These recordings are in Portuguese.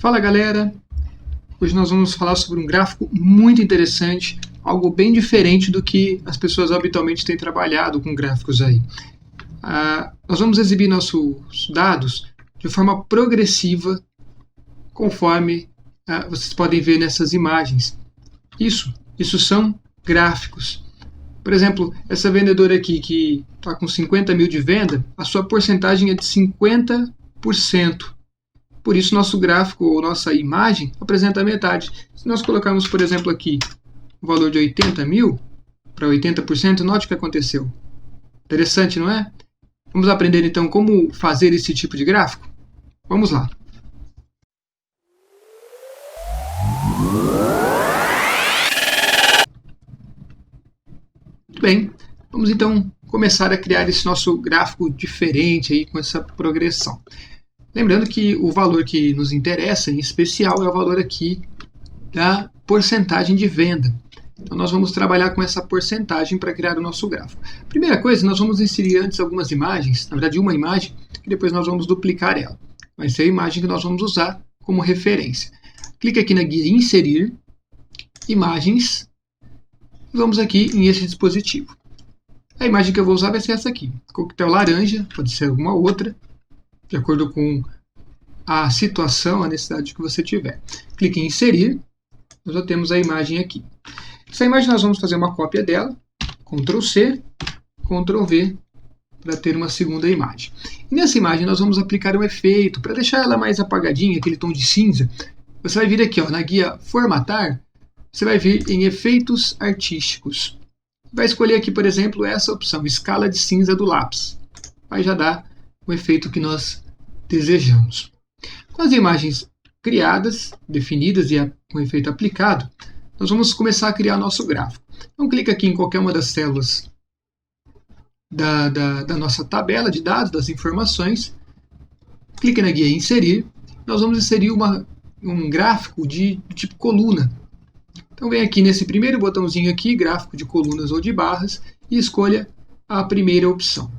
Fala galera, hoje nós vamos falar sobre um gráfico muito interessante, algo bem diferente do que as pessoas habitualmente têm trabalhado com gráficos aí. Nós vamos exibir nossos dados de forma progressiva, conforme vocês podem ver nessas imagens. Isso são gráficos. Por exemplo, essa vendedora aqui que está com 50 mil de venda, a sua porcentagem é de 50%. Por isso, nosso gráfico ou nossa imagem apresenta a metade. Se nós colocarmos, por exemplo, aqui o valor de 80 mil para 80%, note o que aconteceu. Interessante, não é? Vamos aprender, então, como fazer esse tipo de gráfico? Vamos lá. Muito bem, vamos então começar a criar esse nosso gráfico diferente aí com essa progressão. Lembrando que o valor que nos interessa em especial é o valor aqui da porcentagem de venda. Então nós vamos trabalhar com essa porcentagem para criar o nosso gráfico. Primeira coisa, nós vamos inserir antes algumas imagens, na verdade uma imagem, e depois nós vamos duplicar ela. Vai ser a imagem que nós vamos usar como referência. Clique aqui na guia Inserir, Imagens, e vamos aqui em esse dispositivo. A imagem que eu vou usar vai ser essa aqui, coquetel laranja, pode ser alguma outra, de acordo com a situação, a necessidade que você tiver. Clique em Inserir, nós já temos a imagem aqui. Essa imagem nós vamos fazer uma cópia dela, Ctrl C, Ctrl V, para ter uma segunda imagem. E nessa imagem nós vamos aplicar um efeito, para deixar ela mais apagadinha, aquele tom de cinza. Você vai vir aqui na guia Formatar, você vai vir em Efeitos Artísticos. Vai escolher aqui, por exemplo, essa opção, Escala de Cinza do Lápis. Vai já dar o efeito que nós desejamos. Com as imagens criadas, definidas e com o efeito aplicado, nós vamos começar a criar nosso gráfico. Então clica aqui em qualquer uma das células da nossa tabela de dados, das informações, clique na guia Inserir, nós vamos inserir um gráfico de tipo coluna. Então vem aqui nesse primeiro botãozinho aqui, gráfico de colunas ou de barras, e escolha a primeira opção.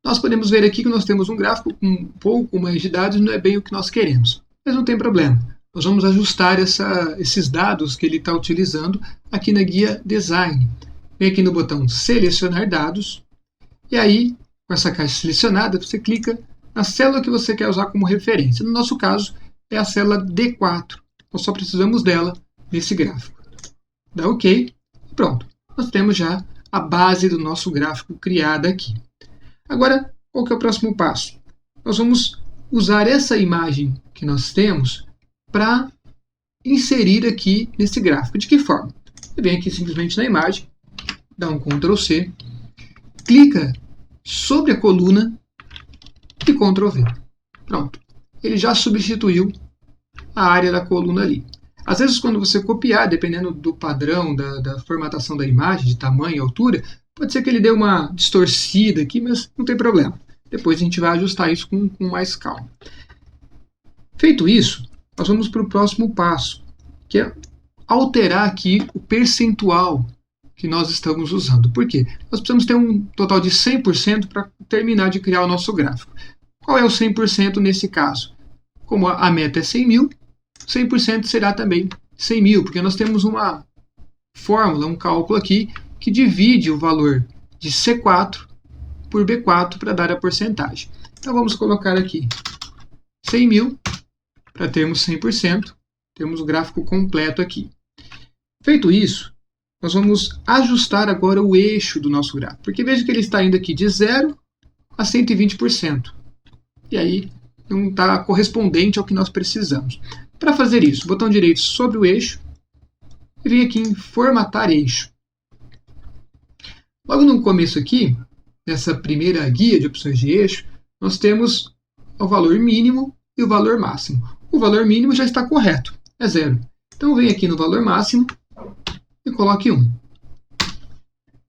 Nós podemos ver aqui que nós temos um gráfico com um pouco mais de dados, não é bem o que nós queremos. Mas não tem problema. Nós vamos ajustar esses dados que ele está utilizando aqui na guia Design. Vem aqui no botão Selecionar Dados. E aí, com essa caixa selecionada, você clica na célula que você quer usar como referência. No nosso caso, é a célula D4. Nós só precisamos dela nesse gráfico. Dá OK e pronto. Nós temos já a base do nosso gráfico criada aqui. Agora, qual que é o próximo passo? Nós vamos usar essa imagem que nós temos para inserir aqui nesse gráfico. De que forma? Você vem aqui simplesmente na imagem, dá um Ctrl C, clica sobre a coluna e Ctrl V. Pronto. Ele já substituiu a área da coluna ali. Às vezes, quando você copiar, dependendo do padrão da formatação da imagem, de tamanho e altura, pode ser que ele dê uma distorcida aqui, mas não tem problema. Depois a gente vai ajustar isso com mais calma. Feito isso, nós vamos para o próximo passo, que é alterar aqui o percentual que nós estamos usando. Por quê? Nós precisamos ter um total de 100% para terminar de criar o nosso gráfico. Qual é o 100% nesse caso? Como a meta é 100 mil, 100% será também 100 mil, porque nós temos uma fórmula, um cálculo aqui, que divide o valor de C4 por B4 para dar a porcentagem. Então vamos colocar aqui 100 mil para termos 100%, temos o gráfico completo aqui. Feito isso, nós vamos ajustar agora o eixo do nosso gráfico, porque veja que ele está indo aqui de 0 a 120%. E aí não está correspondente ao que nós precisamos. Para fazer isso, botão direito sobre o eixo e vem aqui em Formatar Eixo. Logo no começo aqui, nessa primeira guia de opções de eixo, nós temos o valor mínimo e o valor máximo. O valor mínimo já está correto, é 0. Então vem aqui no valor máximo e coloque 1.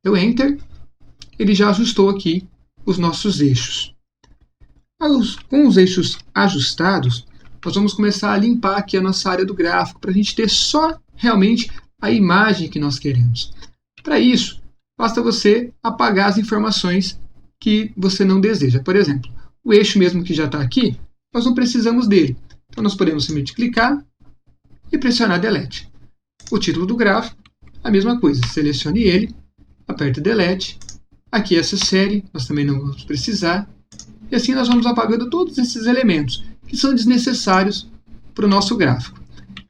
Deu Enter, ele já ajustou aqui os nossos eixos. Com os eixos ajustados, nós vamos começar a limpar aqui a nossa área do gráfico, para a gente ter só realmente a imagem que nós queremos. Para isso, basta você apagar as informações que você não deseja. Por exemplo, o eixo mesmo que já está aqui, nós não precisamos dele. Então, nós podemos simplesmente clicar e pressionar Delete. O título do gráfico, a mesma coisa. Selecione ele, aperte Delete. Aqui essa série, nós também não vamos precisar. E assim nós vamos apagando todos esses elementos que são desnecessários para o nosso gráfico.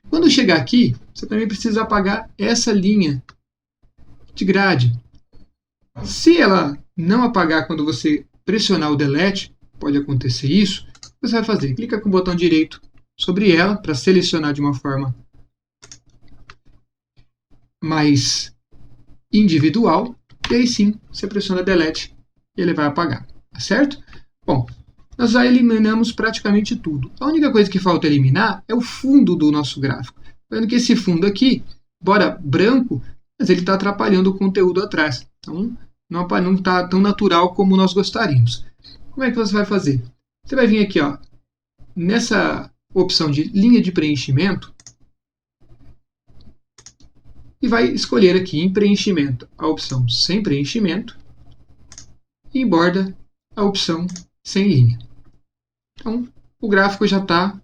Quando chegar aqui, você também precisa apagar essa linha de grade. Se ela não apagar quando você pressionar o Delete, pode acontecer isso, o que você vai fazer? Clica com o botão direito sobre ela para selecionar de uma forma mais individual. E aí sim, você pressiona Delete e ele vai apagar. Tá certo? Bom, nós já eliminamos praticamente tudo. A única coisa que falta eliminar é o fundo do nosso gráfico. Vendo que esse fundo aqui, embora branco, mas ele está atrapalhando o conteúdo atrás. Então, não está tão natural como nós gostaríamos. Como é que você vai fazer? Você vai vir aqui, ó, nessa opção de linha de preenchimento e vai escolher aqui em preenchimento a opção sem preenchimento e em borda a opção sem linha. Então, o gráfico já está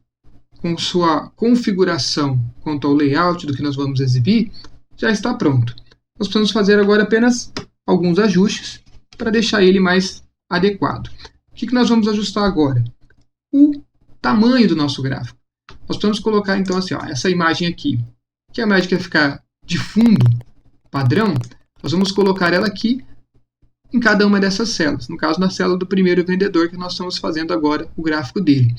com sua configuração quanto ao layout do que nós vamos exibir, já está pronto. Nós precisamos fazer agora apenas alguns ajustes para deixar ele mais adequado. O que nós vamos ajustar agora? O tamanho do nosso gráfico. Nós precisamos colocar então assim, ó, essa imagem aqui, que a imagem quer ficar de fundo padrão, nós vamos colocar ela aqui em cada uma dessas celas. No caso, na cela do primeiro vendedor, que nós estamos fazendo agora o gráfico dele.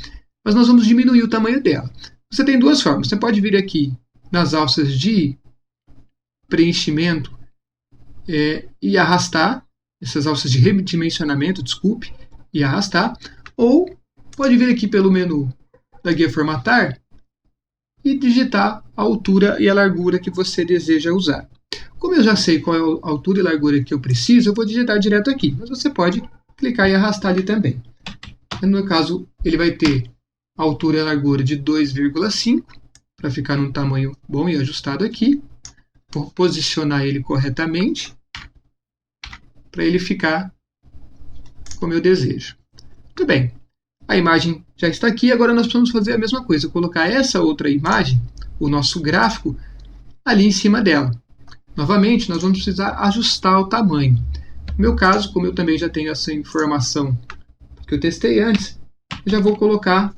Mas nós vamos diminuir o tamanho dela. Você tem duas formas. Você pode vir aqui nas alças de preenchimento e arrastar, essas alças de redimensionamento, desculpe, e arrastar. Ou pode vir aqui pelo menu da guia formatar e digitar a altura e a largura que você deseja usar. Como eu já sei qual é a altura e largura que eu preciso, eu vou digitar direto aqui. Mas você pode clicar e arrastar ali também. No meu caso, ele vai ter a altura e a largura de 2,5 para ficar num tamanho bom e ajustado aqui. Vou posicionar ele corretamente para ele ficar como eu desejo. Muito bem. A imagem já está aqui. Agora nós precisamos fazer a mesma coisa. Colocar essa outra imagem, o nosso gráfico, ali em cima dela. Novamente, nós vamos precisar ajustar o tamanho. No meu caso, como eu também já tenho essa informação que eu testei antes, eu já vou colocar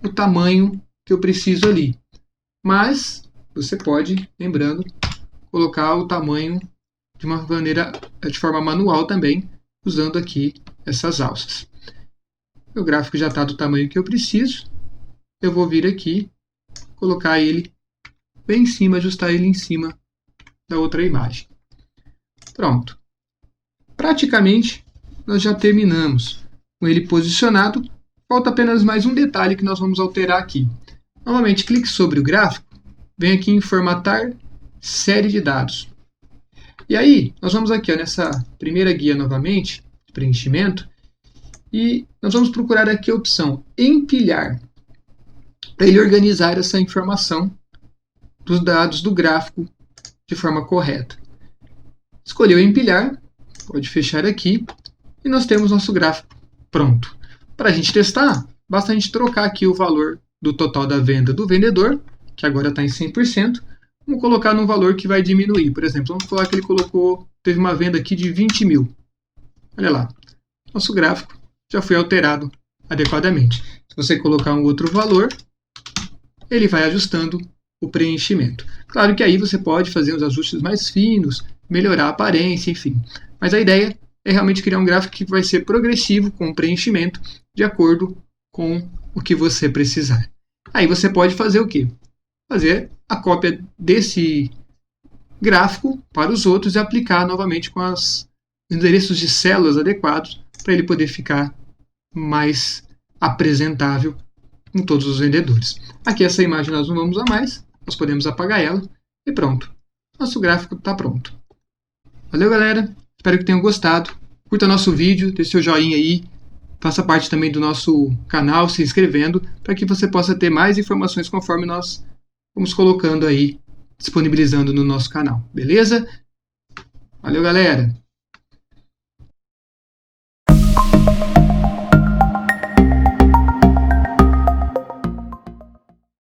o tamanho que eu preciso ali. Mas você pode, lembrando, colocar o tamanho de uma maneira, de forma manual também, usando aqui essas alças. Meu gráfico já está do tamanho que eu preciso. Eu vou vir aqui, colocar ele bem em cima, ajustar ele em cima da outra imagem. Pronto. Praticamente, nós já terminamos com ele posicionado. Falta apenas mais um detalhe que nós vamos alterar aqui. Novamente, clique sobre o gráfico, vem aqui em formatar série de dados. E aí, nós vamos aqui ó, nessa primeira guia novamente, de preenchimento, e nós vamos procurar aqui a opção empilhar, para ele organizar essa informação dos dados do gráfico de forma correta. Escolheu empilhar, pode fechar aqui, e nós temos nosso gráfico pronto. Para a gente testar, basta a gente trocar aqui o valor do total da venda do vendedor, que agora está em 100%, vamos colocar num valor que vai diminuir. Por exemplo, vamos falar que ele teve uma venda aqui de 20 mil. Olha lá, nosso gráfico já foi alterado adequadamente. Se você colocar um outro valor, ele vai ajustando o preenchimento. Claro que aí você pode fazer uns ajustes mais finos, melhorar a aparência, enfim. Mas a ideia é realmente criar um gráfico que vai ser progressivo com o preenchimento de acordo com o que você precisar. Aí você pode fazer o quê? Fazer a cópia desse gráfico para os outros e aplicar novamente com os endereços de células adequados para ele poder ficar mais apresentável com todos os vendedores. Aqui essa imagem nós não vamos usar mais, nós podemos apagar ela e pronto. Nosso gráfico está pronto. Valeu, galera. Espero que tenham gostado. Curta nosso vídeo, deixe seu joinha aí. Faça parte também do nosso canal, se inscrevendo, para que você possa ter mais informações conforme nós vamos colocando aí, disponibilizando no nosso canal. Beleza? Valeu, galera.